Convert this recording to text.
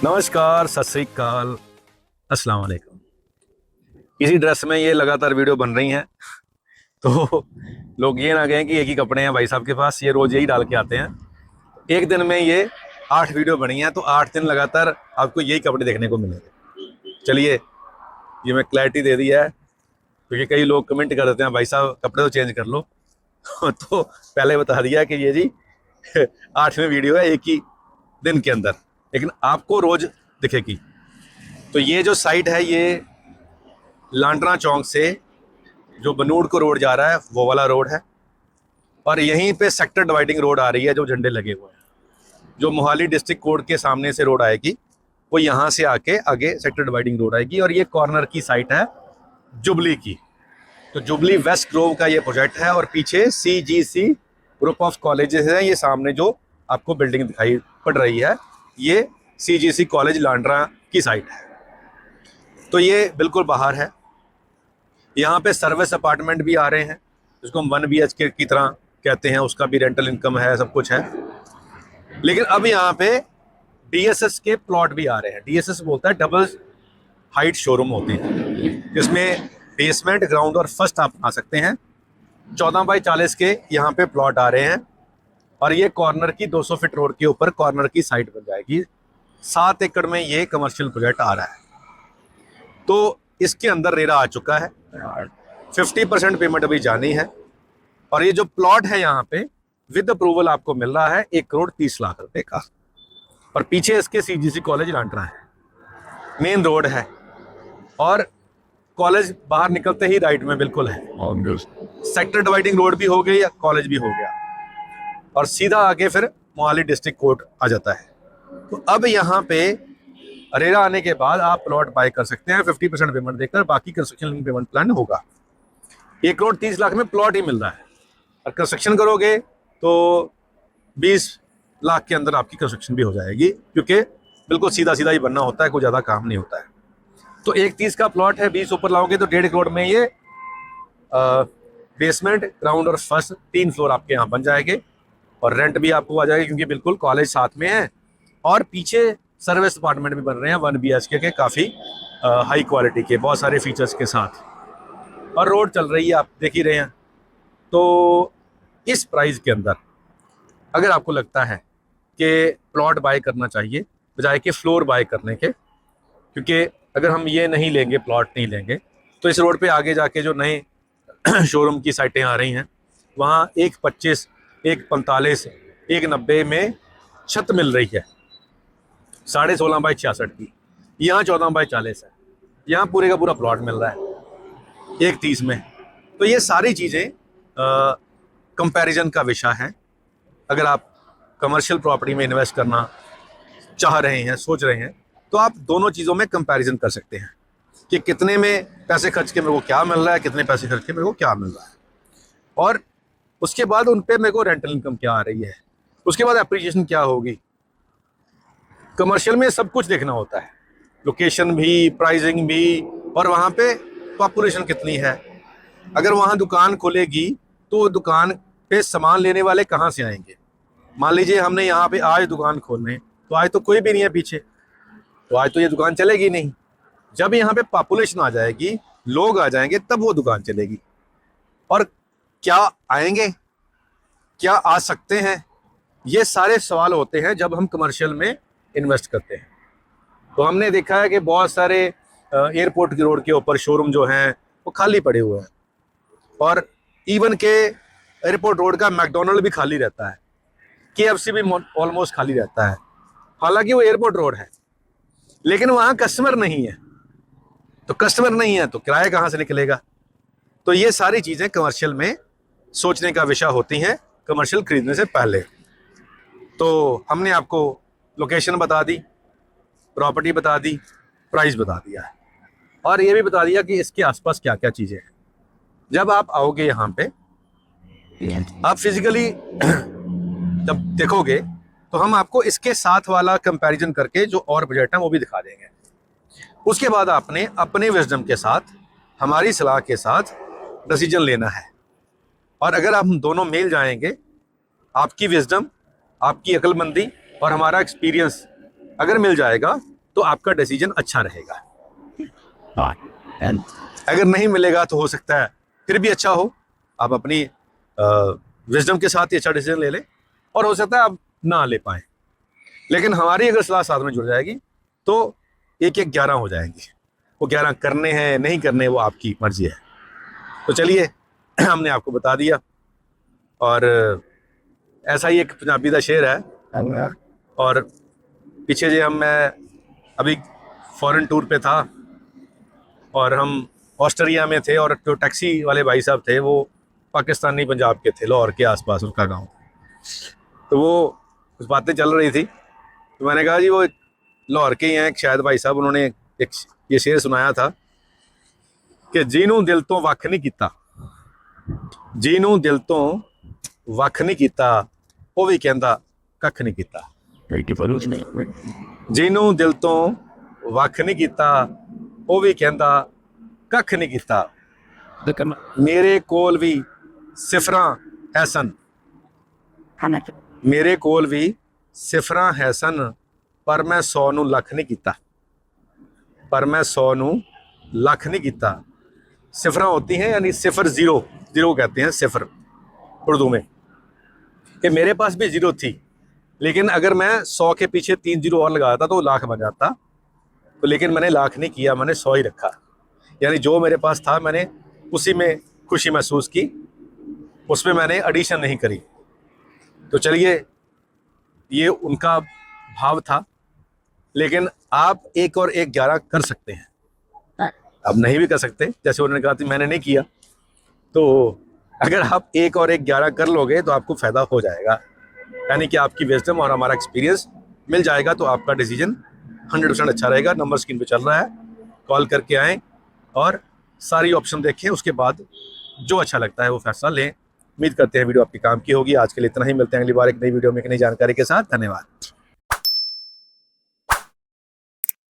नमस्कार, सत श्री अकाल, अस्सलाम वालेकुम। इसी ड्रेस में ये लगातार वीडियो बन रही हैं तो लोग ये ना कहें कि एक ही कपड़े हैं भाई साहब के पास, ये रोज यही डाल के आते हैं। एक दिन में ये 8 वीडियो बनी हैं तो 8 दिन लगातार आपको यही कपड़े देखने को मिलेंगे। चलिए, ये मैं क्लैरिटी दे दी है क्योंकि कई लोग कमेंट कर देते हैं भाई साहब कपड़े तो चेंज कर लो तो पहले बता दिया कि ये जी 8वें वीडियो है एक ही दिन के अंदर, लेकिन आपको रोज दिखेगी। तो ये जो साइट है ये लांडरा चौक से जो बनूड़ को रोड जा रहा है वो वाला रोड है, और यहीं पे सेक्टर डिवाइडिंग रोड आ रही है जो झंडे लगे हुए हैं। जो मोहाली डिस्ट्रिक्ट कोर्ट के सामने से रोड आएगी वो यहाँ से आके आगे सेक्टर डिवाइडिंग रोड आएगी, और ये कॉर्नर की साइट है जुबली की। तो जुबली वेस्ट ग्रोव का ये प्रोजेक्ट है, और पीछे CGC ग्रुप ऑफ कॉलेजेस है। ये सामने जो आपको बिल्डिंग दिखाई पड़ रही है ये CGC कॉलेज लांडरा की साइट है। तो ये बिल्कुल बाहर है। यहाँ पे सर्विस अपार्टमेंट भी आ रहे हैं जिसको हम 1 BHK की तरह कहते हैं, उसका भी रेंटल इनकम है, सब कुछ है। लेकिन अब यहाँ पे DSS के प्लॉट भी आ रहे हैं। DSS बोलता है डबल हाइट शोरूम होती है, जिसमें बेसमेंट, ग्राउंड और फर्स्ट आप आ सकते हैं। 14 बाई 40 के यहाँ पे प्लॉट आ रहे हैं, और ये कॉर्नर की 200 फीट रोड के ऊपर कॉर्नर की साइट बन जाएगी। 7 एकड़ में ये कमर्शियल प्रोजेक्ट आ रहा है। तो इसके अंदर रेरा आ चुका है, 50% पेमेंट अभी जानी है, और ये जो प्लॉट है यहाँ पे विद अप्रूवल आपको मिल रहा है 1,30,00,000 का। और पीछे इसके CGC कॉलेज लांडरा है, मेन रोड है, और कॉलेज बाहर निकलते ही राइट में बिल्कुल है। सेक्टर डिवाइडिंग रोड भी हो गई, कॉलेज भी हो गया, और सीधा आगे फिर मोहाली डिस्ट्रिक्ट कोर्ट आ जाता है। तो अब यहाँ पे रेरा आने के बाद आप प्लॉट बाय कर सकते हैं 50% पेमेंट देकर, बाकी कंस्ट्रक्शन पेमेंट प्लान होगा। 1,30,00,000 में प्लॉट ही मिल रहा है, और कंस्ट्रक्शन करोगे तो 20 लाख के अंदर आपकी कंस्ट्रक्शन भी हो जाएगी, क्योंकि बिल्कुल सीधा सीधा ही बनना होता है, कोई ज़्यादा काम नहीं होता है। तो 1,30 का प्लॉट है, 20 ऊपर लाओगे तो 1.5 करोड़ में ये बेसमेंट, ग्राउंड और फर्स्ट 3 फ्लोर आपके यहाँ बन जाएंगे, और रेंट भी आपको आ जाएगी क्योंकि बिल्कुल कॉलेज साथ में है। और पीछे सर्विस अपार्टमेंट भी बन रहे हैं 1 BHK के, काफ़ी हाई क्वालिटी के, बहुत सारे फीचर्स के साथ, और रोड चल रही है, आप देख ही रहे हैं। तो इस प्राइस के अंदर अगर आपको लगता है कि प्लॉट बाय करना चाहिए बजाय कि फ्लोर बाय करने के, क्योंकि अगर हम ये नहीं लेंगे, प्लॉट नहीं लेंगे, तो इस रोड पे आगे जाके जो नए शोरूम की साइटें आ रही हैं वहाँ 1,25, 1,45, 1,90 में छत मिल रही है 16.5 बाई 66 की। यहाँ 14 बाई 40 है, यहाँ पूरे का पूरा प्लॉट मिल रहा है 1,30 में। तो ये सारी चीज़ें कंपैरिजन का विषय है। अगर आप कमर्शियल प्रॉपर्टी में इन्वेस्ट करना चाह रहे हैं, सोच रहे हैं, तो आप दोनों चीज़ों में कंपैरिजन कर सकते हैं कि कितने में पैसे खर्च के मेरे को क्या मिल रहा है, कितने पैसे खर्च के मेरे को क्या मिल रहा है, और उसके बाद उन पे मेरे को रेंटल इनकम क्या आ रही है, उसके बाद एप्रिसिएशन क्या होगी। कमर्शियल में सब कुछ देखना होता है, लोकेशन भी, प्राइसिंग भी, और वहाँ पे पॉपुलेशन कितनी है। अगर वहाँ दुकान खुलेगी तो दुकान पे सामान लेने वाले कहाँ से आएंगे। मान लीजिए हमने यहाँ पे आज दुकान खोलने, तो आज तो कोई भी नहीं है पीछे, तो आज तो ये दुकान चलेगी नहीं। जब यहाँ पे पॉपुलेशन आ जाएगी, लोग आ जाएंगे, तब वो दुकान चलेगी। और क्या आएंगे, क्या आ सकते हैं, ये सारे सवाल होते हैं जब हम कमर्शियल में इन्वेस्ट करते हैं। तो हमने देखा है कि बहुत सारे एयरपोर्ट की रोड के ऊपर शोरूम जो हैं वो खाली पड़े हुए हैं, और इवन के एयरपोर्ट रोड का मैकडोनल्ड भी खाली रहता है, KFC भी ऑलमोस्ट खाली रहता है, हालांकि वो एयरपोर्ट रोड है, लेकिन वहाँ कस्टमर नहीं है। तो कस्टमर नहीं है तो किराया कहाँ से निकलेगा। तो ये सारी चीज़ें कमर्शियल में सोचने का विषय होती हैं कमर्शियल खरीदने से पहले। तो हमने आपको लोकेशन बता दी, प्रॉपर्टी बता दी, प्राइस बता दिया है, और ये भी बता दिया कि इसके आसपास क्या क्या चीज़ें हैं। जब आप आओगे यहाँ पे, आप फिजिकली जब देखोगे तो हम आपको इसके साथ वाला कंपैरिजन करके जो और बजट है वो भी दिखा देंगे। उसके बाद आपने अपने विजडम के साथ, हमारी सलाह के साथ डिसीजन लेना है। और अगर हम दोनों मिल जाएंगे, आपकी विजडम, आपकी अक्लमंदी और हमारा एक्सपीरियंस अगर मिल जाएगा, तो आपका डिसीजन अच्छा रहेगा। And अगर नहीं मिलेगा तो हो सकता है फिर भी अच्छा हो, आप अपनी विजडम के साथ ही अच्छा डिसीजन ले लें, और हो सकता है आप ना ले पाएँ। लेकिन हमारी अगर सलाह साथ में जुड़ जाएगी तो 1-1 11 हो जाएंगी। वो 11 करने हैं नहीं करने, वो आपकी मर्जी है। तो चलिए हमने आपको बता दिया। और ऐसा ही एक पंजाबी का शेर है। और पीछे जो मैं अभी फॉरेन टूर पे था और हम ऑस्ट्रेलिया में थे, और जो टैक्सी वाले भाई साहब थे वो पाकिस्तानी पंजाब के थे, लाहौर के आसपास उनका गांव। तो वो कुछ बातें चल रही थी, तो मैंने कहा जी वो लाहौर के ही हैं शायद भाई साहब, उन्होंने एक ये शेर सुनाया था कि जिन्हों दिल तो वख नहीं किता, जिन्हों दिल तो वख नहीं किता, वो भी कहता कख नहीं किता। जिन्हों दिल तो वख नहीं किता, वो भी कहता कख नहीं किता। मेरे कोल भी सिफरां है सन, मेरे कोल भी सिफरां है सन, पर मैं 100 नूं लख नहीं किता, पर मैं 100 नूं लख नहीं किता। सिफरां होती हैं यानी सिफर, जीरो, जीरो कहते हैं सिफर उर्दू में, कि मेरे पास भी जीरो थी, लेकिन अगर मैं 100 के पीछे 3 जीरो और लगाता तो लाख बन जाता। तो लेकिन मैंने लाख नहीं किया, मैंने 100 ही रखा। यानी जो मेरे पास था मैंने उसी में खुशी महसूस की, उसमें मैंने एडिशन नहीं करी। तो चलिए, ये उनका भाव था। लेकिन आप 1 और 1 11 कर सकते हैं, आप नहीं भी कर सकते, जैसे उन्होंने कहा था मैंने नहीं किया। तो अगर आप 1 और 1 11 कर लोगे तो आपको फ़ायदा हो जाएगा, यानी कि आपकी विजडम और हमारा एक्सपीरियंस मिल जाएगा, तो आपका डिसीजन 100% अच्छा रहेगा। नंबर स्क्रीन पे चल रहा है, कॉल करके आएँ और सारी ऑप्शन देखें, उसके बाद जो अच्छा लगता है वो फैसला लें। उम्मीद करते हैं वीडियो आपके काम की होगी। आज के लिए इतना ही, मिलते हैं अगली बार एक नई वीडियो में एक नई जानकारी के साथ। धन्यवाद।